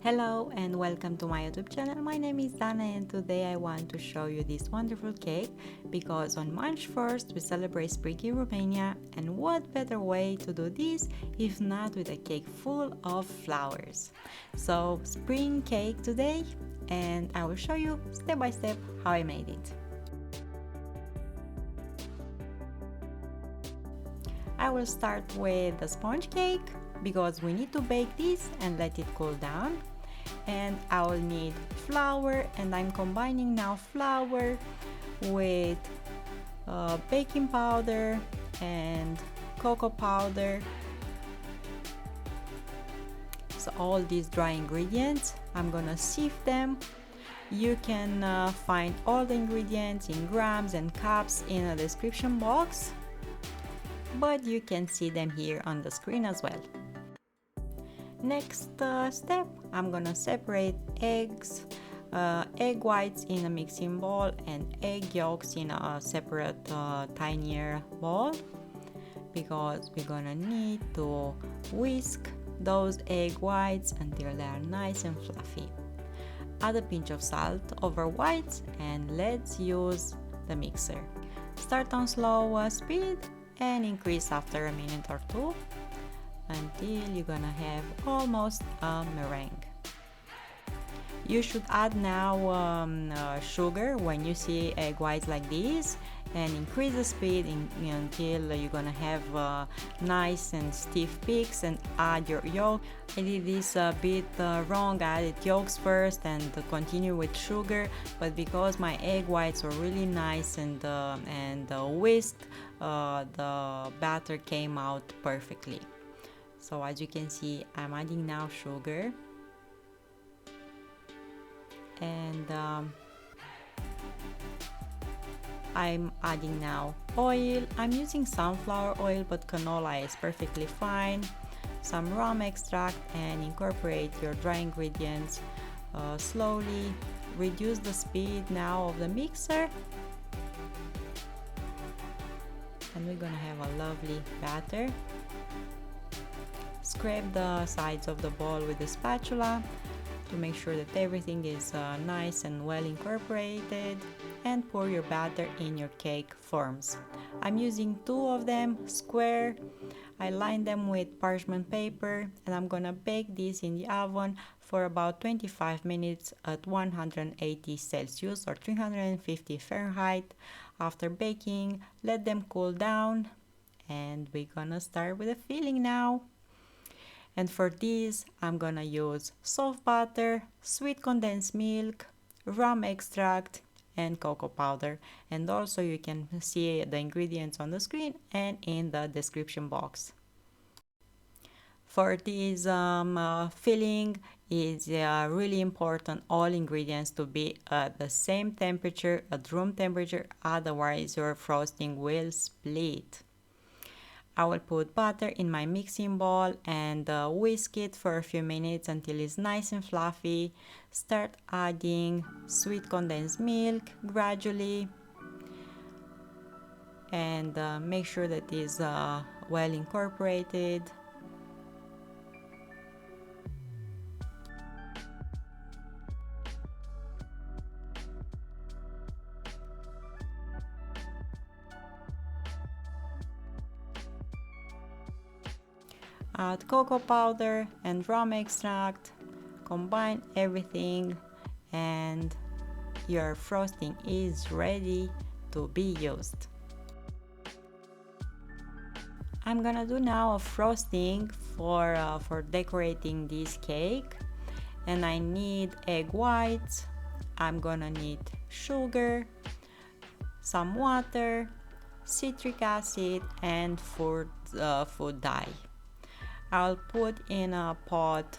Hello and welcome to my YouTube channel. My name is Dana and today I want to show you this wonderful cake because on March 1st we celebrate spring in Romania, and what better way to do this if not with a cake full of flowers. So spring cake today, and I will show you step by step how I made it. I will start with the sponge cake because we need to bake this and let it cool down. And I will need flour, and I'm combining now flour with baking powder and cocoa powder. So all these dry ingredients, I'm gonna sieve them. You can find all the ingredients in grams and cups in the description box, but you can see them here on the screen as well. Next step, I'm gonna separate eggs, egg whites in a mixing bowl and egg yolks in a separate tinier bowl, because we're gonna need to whisk those egg whites until they are nice and fluffy. Add a pinch of salt over whites and let's use the mixer. Start on slow speed and increase after a minute or two until you're gonna have almost a meringue. You should add now sugar when you see egg whites like this, and increase the speed until you're gonna have nice and stiff peaks, and add your yolk. I did this a bit wrong. I added yolks first and continue with sugar, but because my egg whites were really nice and whisked, the batter came out perfectly. So as you can see, I'm adding now sugar, and I'm adding now oil. I'm using sunflower oil, but canola is perfectly fine. Some rum extract, and incorporate your dry ingredients slowly. Reduce the speed now of the mixer, and we're gonna have a lovely batter. Scrape the sides of the bowl with the spatula to make sure that everything is nice and well incorporated, and pour your batter in your cake forms. I'm using two of them, square. I line them with parchment paper, and I'm gonna bake this in the oven for about 25 minutes at 180 Celsius or 350 Fahrenheit. After baking, let them cool down, and we're gonna start with the filling now. And for this, I'm gonna use soft butter, sweet condensed milk, rum extract, and cocoa powder. And also you can see the ingredients on the screen and in the description box. For this filling, it's really important all ingredients to be at the same temperature, at room temperature, otherwise your frosting will split. I will put butter in my mixing bowl and whisk it for a few minutes until it's nice and fluffy. Start adding sweet condensed milk gradually, and make sure that it is well incorporated. Add cocoa powder and rum extract, combine everything, and your frosting is ready to be used. I'm gonna do now a frosting for decorating this cake, and I need egg whites. I'm gonna need sugar, some water, citric acid, and food dye. I'll put in a pot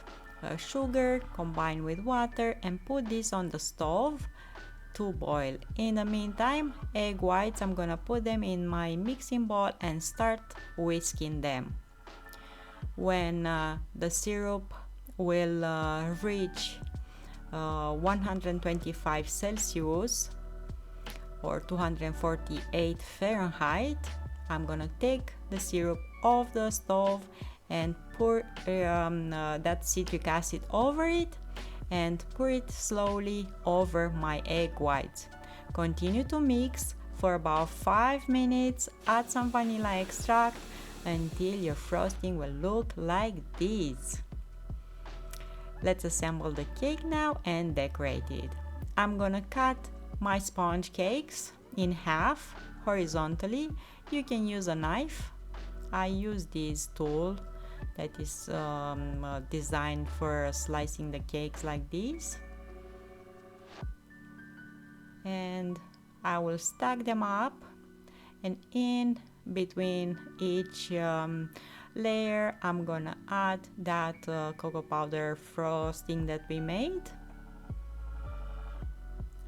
sugar combined with water and put this on the stove to boil. In the meantime, egg whites, I'm gonna put them in my mixing bowl and start whisking them. When the syrup will reach 125 Celsius or 248 Fahrenheit, I'm gonna take the syrup off the stove and pour that citric acid over it, and pour it slowly over my egg whites. Continue to mix for about 5 minutes, add some vanilla extract until your frosting will look like this. Let's assemble the cake now and decorate it. I'm gonna cut my sponge cakes in half horizontally. You can use a knife. I use this tool that is designed for slicing the cakes like this. And I will stack them up, and in between each layer I'm gonna add that cocoa powder frosting that we made.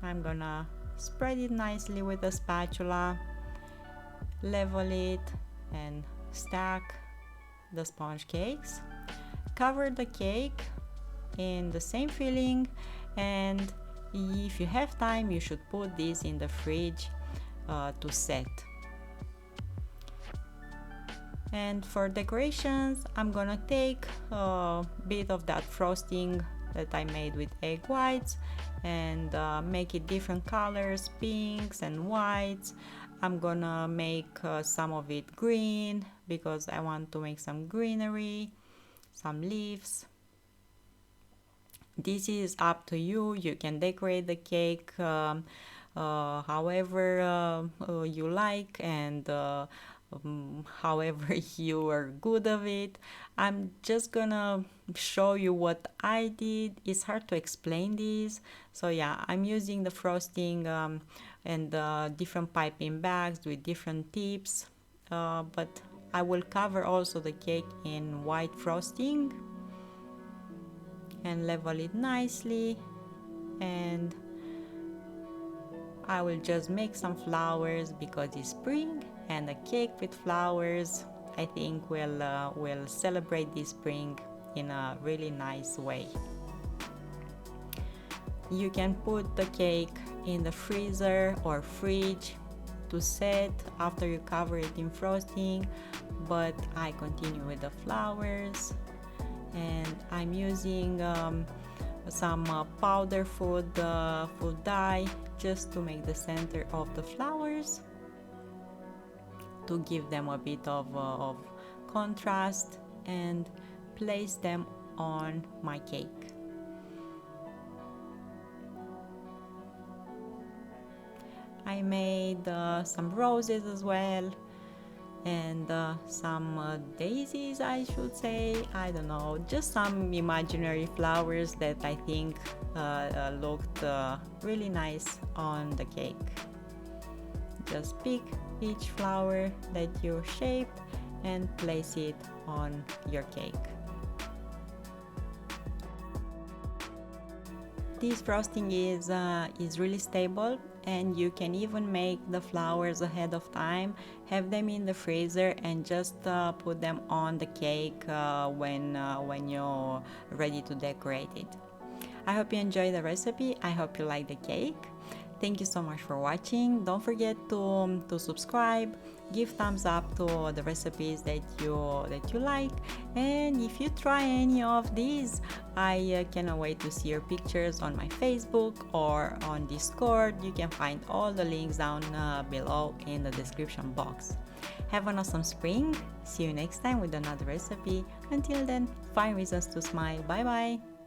I'm gonna spread it nicely with a spatula, level it, and stack the sponge cakes. Cover the cake in the same filling, and if you have time you should put this in the fridge to set. And for decorations I'm gonna take a bit of that frosting that I made with egg whites and make it different colors, pinks and whites. I'm gonna make some of it green because I want to make some greenery, some leaves. This is up to you. You can decorate the cake however you like and however you are good of it. I'm just gonna show you what I did. It's hard to explain this, so yeah, I'm using the frosting and different piping bags with different tips, but I will cover also the cake in white frosting and level it nicely, and I will just make some flowers because it's spring, and a cake with flowers I think will celebrate this spring in a really nice way. You can put the cake in the freezer or fridge to set after you cover it in frosting, but I continue with the flowers, and I'm using some powder food dye just to make the center of the flowers, to give them a bit of contrast, and place them on my cake. I made some roses as well, and some daisies, I should say. I don't know, just some imaginary flowers that I think looked really nice on the cake. Just pick each flower that you shaped and place it on your cake. This frosting is really stable, and you can even make the flowers ahead of time, have them in the freezer, and just put them on the cake when you're ready to decorate it. I hope you enjoyed the recipe. I hope you like the cake. Thank you so much for watching. Don't forget to subscribe, give thumbs up to the recipes that you like, and if you try any of these, I cannot wait to see your pictures on my Facebook or on Discord. You can find all the links down below in the description box. Have an awesome spring. See you next time with another recipe. Until then, find reasons to smile. Bye bye.